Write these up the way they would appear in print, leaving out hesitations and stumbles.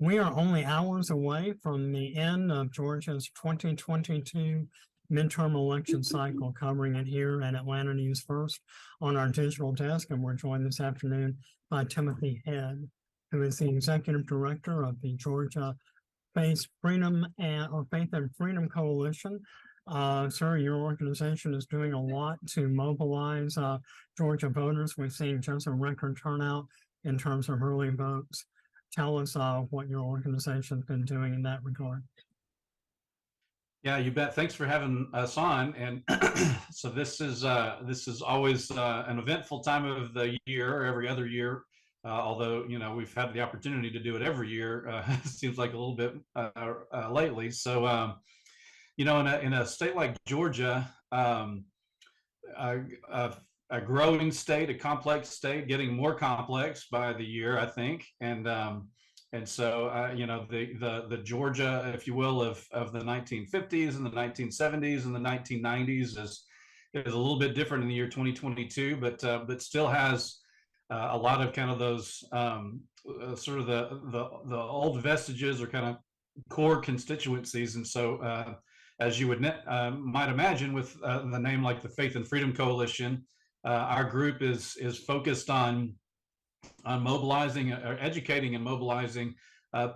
We are only hours away from the end of Georgia's 2022 midterm election cycle, covering it here at Atlanta News First on our digital desk. And we're joined this afternoon by Timothy Head, who is the executive director of the Georgia Faith and Freedom Coalition. Sir, your organization is doing a lot to mobilize Georgia voters. We've seen just a record turnout in terms of early votes. Tell us what your organization's been doing in that regard. Yeah, you bet. Thanks for having us on. And so this is always an eventful time of the year, every other year. Although we've had the opportunity to do it every year. It seems like a little bit lately. So in a state like Georgia, a growing state, a complex state, getting more complex by the year, I think, and so the Georgia, if you will, of the 1950s and the 1970s and the 1990s is a little bit different in the year 2022, but still has a lot of kind of those sort of the old vestiges or kind of core constituencies, and so as you would might imagine, with the name like the Faith and Freedom Coalition. Our group is focused on mobilizing, or educating and mobilizing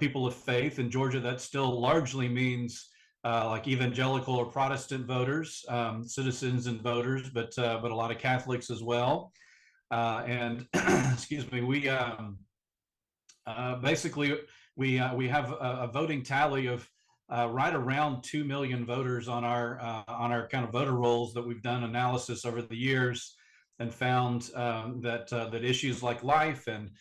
people of faith in Georgia. That still largely means like evangelical or Protestant voters, citizens and voters, but a lot of Catholics as well. And excuse me, we basically we have a voting tally of right around 2 million voters on our kind of voter rolls that we've done analysis over the years, and found that issues like life and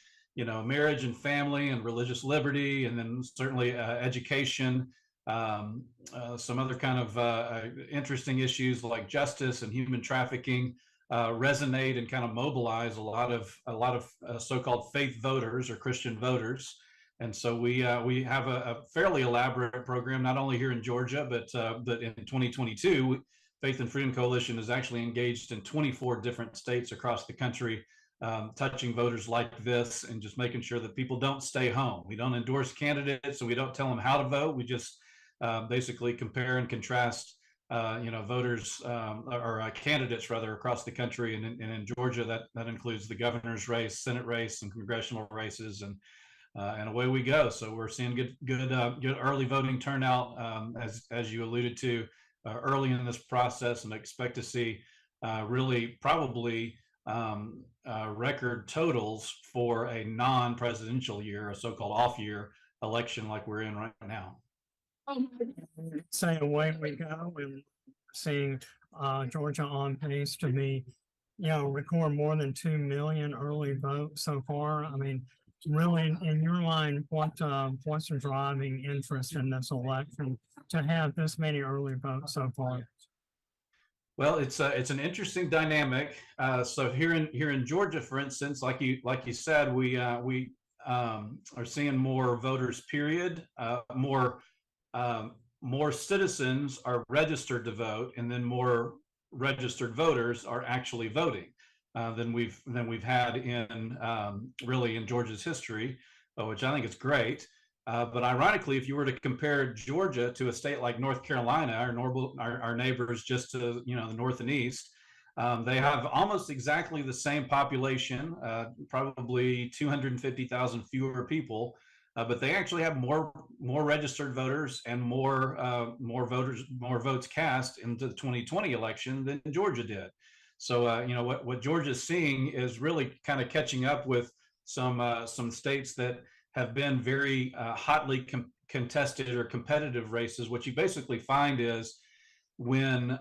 marriage and family and religious liberty, and then certainly education, some other kind of interesting issues like justice and human trafficking resonate and kind of mobilize a lot of so-called faith voters or Christian voters. And so we have a fairly elaborate program, not only here in Georgia, but in 2022. Faith and Freedom Coalition is actually engaged in 24 different states across the country, touching voters like this and just making sure that people don't stay home. We don't endorse candidates, and we don't tell them how to vote. We just basically compare and contrast, voters or candidates rather across the country. And in Georgia, that includes the governor's race, Senate race, and congressional races, and away we go. So we're seeing good early voting turnout, as you alluded to. Early in this process, and expect to see really probably record totals for a non-presidential year, a so-called off-year election like we're in right now. Say away we go, and seeing Georgia on pace to be, record more than 2 million early votes so far. I mean, really, in your mind, what's the driving interest in this election to have this many early votes so far? Well, it's an interesting dynamic. So here in Georgia, for instance, like you said, we are seeing more voters. Period. More citizens are registered to vote, and then more registered voters are actually voting than we've had in really in Georgia's history, which I think is great. But ironically, if you were to compare Georgia to a state like North Carolina, our neighbors just to the north and east, they have almost exactly the same population, probably 250,000 fewer people, but they actually have more registered voters and more votes cast into the 2020 election than Georgia did. So what Georgia's seeing is really kind of catching up with some states that have been very hotly contested or competitive races. What you basically find is when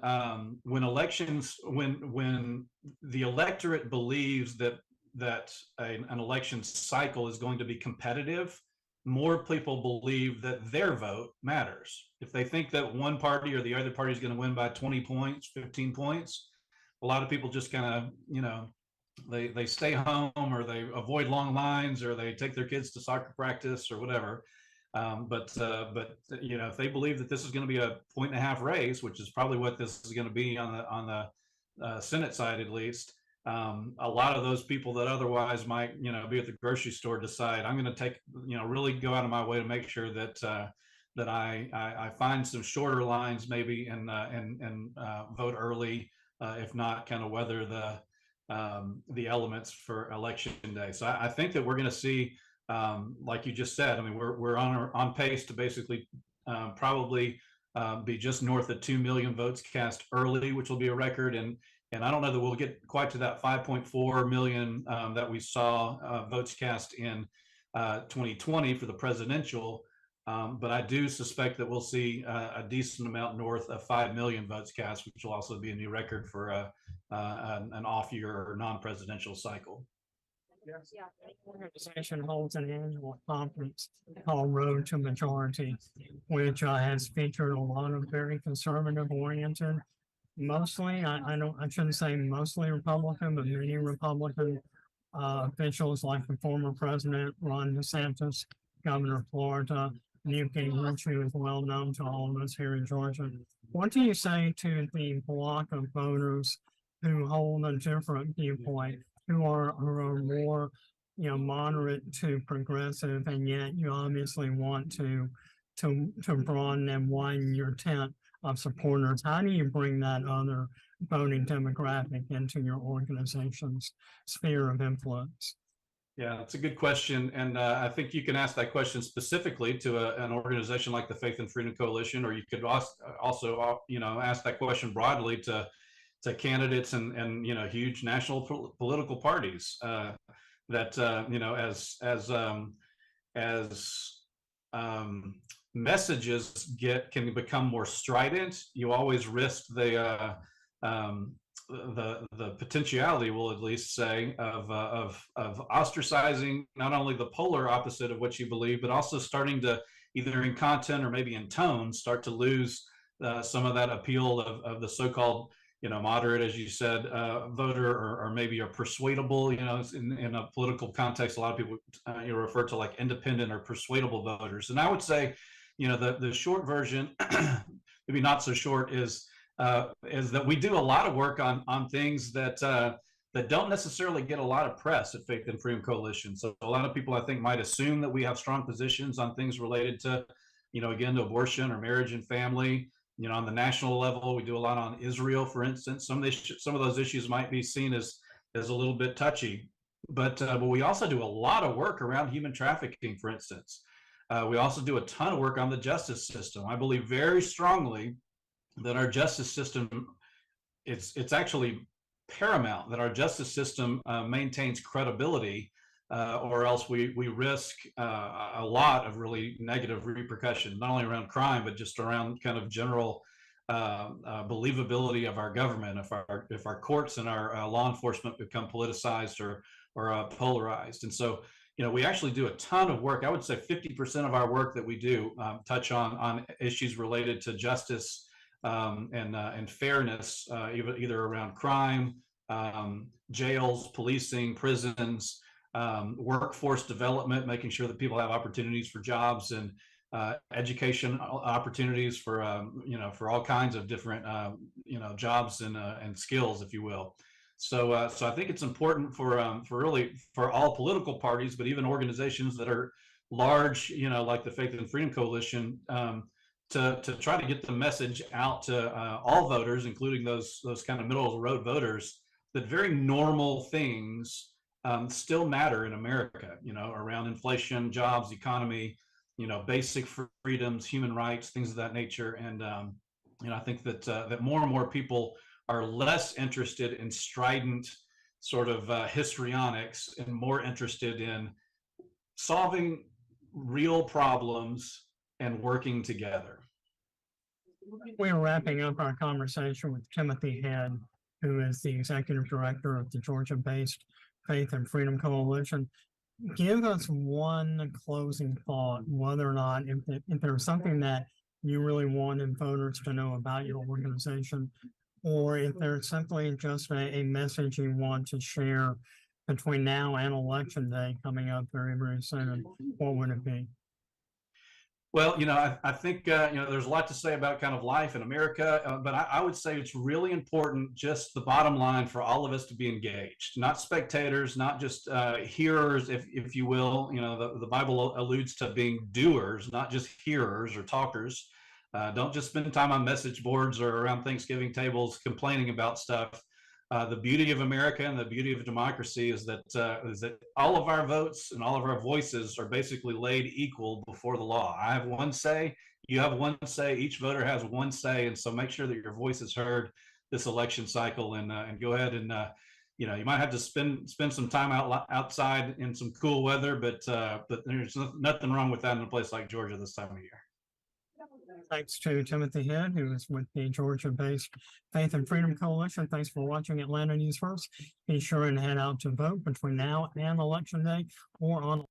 elections, when the electorate believes that an election cycle is going to be competitive, more people believe that their vote matters. If they think that one party or the other party is going to win by 20 points, 15 points, a lot of people just kind of, they stay home, or they avoid long lines, or they take their kids to soccer practice or whatever. But if they believe that this is going to be a 1.5-point race, which is probably what this is going to be on the Senate side at least, a lot of those people that otherwise might, be at the grocery store decide I'm going to take, really go out of my way to make sure that that I find some shorter lines maybe and vote early, if not kind of weather the elements for election day. So I think that we're going to see, like you just said, I mean, we're on pace to basically probably be just north of 2 million votes cast early, which will be a record. And I don't know that we'll get quite to that 5.4 million that we saw votes cast in 2020 for the presidential. But I do suspect that we'll see a decent amount north of 5 million votes cast, which will also be a new record for an off year or non-presidential cycle. Yes. The organization holds an annual conference called Road to Majority, which has featured a lot of very conservative oriented, mostly, I shouldn't say mostly Republican, but many Republican officials like the former president, Ron DeSantis, governor of Florida, Newt Gingrich, who is well known to all of us here in Georgia. What do you say to the block of voters who hold a different viewpoint, who are more, moderate to progressive, and yet you obviously want to broaden and widen your tent of supporters? How do you bring that other voting demographic into your organization's sphere of influence? Yeah, that's a good question. And I think you can ask that question specifically to an organization like the Faith and Freedom Coalition, or you could also ask that question broadly to candidates and huge national political parties that as messages can become more strident, you always risk the potentiality, we'll at least say, of ostracizing not only the polar opposite of what you believe, but also starting to, either in content or maybe in tone, start to lose some of that appeal of the so-called moderate, as you said, voter, or maybe a persuadable, in a political context, a lot of people refer to like independent or persuadable voters. And I would say, the short version, maybe not so short, is that we do a lot of work on things that don't necessarily get a lot of press at Faith and Freedom Coalition. So a lot of people, I think, might assume that we have strong positions on things related to, again, to abortion or marriage and family. On the national level, we do a lot on Israel, for instance. Some of those issues might be seen as a little bit touchy, but we also do a lot of work around human trafficking, for instance. We also do a ton of work on the justice system. I believe very strongly that our justice system, it's actually paramount that our justice system maintains credibility, or else we risk a lot of really negative repercussions, not only around crime, but just around kind of general believability of our government. If our courts and our law enforcement become politicized or polarized. And so, we actually do a ton of work. I would say 50% of our work that we do touch on issues related to justice and fairness, either around crime, jails, policing, prisons, workforce development, making sure that people have opportunities for jobs, and education opportunities for all kinds of different jobs and skills, if you will. So I think it's important for all political parties, but even organizations that are large, like the Faith and Freedom Coalition, to try to get the message out to all voters, including those kind of middle of the road voters, that very normal things still matter in America, around inflation, jobs, economy, basic freedoms, human rights, things of that nature. And I think that more and more people are less interested in strident sort of histrionics and more interested in solving real problems and working together. We're wrapping up our conversation with Timothy Head, who is the executive director of the Georgia-based Faith and Freedom Coalition. Give us one closing thought, whether or not, if there's something that you really wanted voters to know about your organization, or if there's simply just a message you want to share between now and Election Day coming up very, very soon, what would it be? Well, I think, there's a lot to say about kind of life in America, but I would say it's really important, just the bottom line, for all of us to be engaged, not spectators, not just hearers, if you will. The Bible alludes to being doers, not just hearers or talkers. Don't just spend time on message boards or around Thanksgiving tables complaining about stuff. The beauty of America and the beauty of democracy is that all of our votes and all of our voices are basically laid equal before the law. I have one say, you have one say, each voter has one say, and so make sure that your voice is heard this election cycle, and go ahead and you might have to spend some time outside in some cool weather, but there's nothing wrong with that in a place like Georgia this time of year. Thanks to Timothy Head, who is with the Georgia-based Faith and Freedom Coalition. Thanks for watching Atlanta News First. Be sure and head out to vote between now and Election Day or on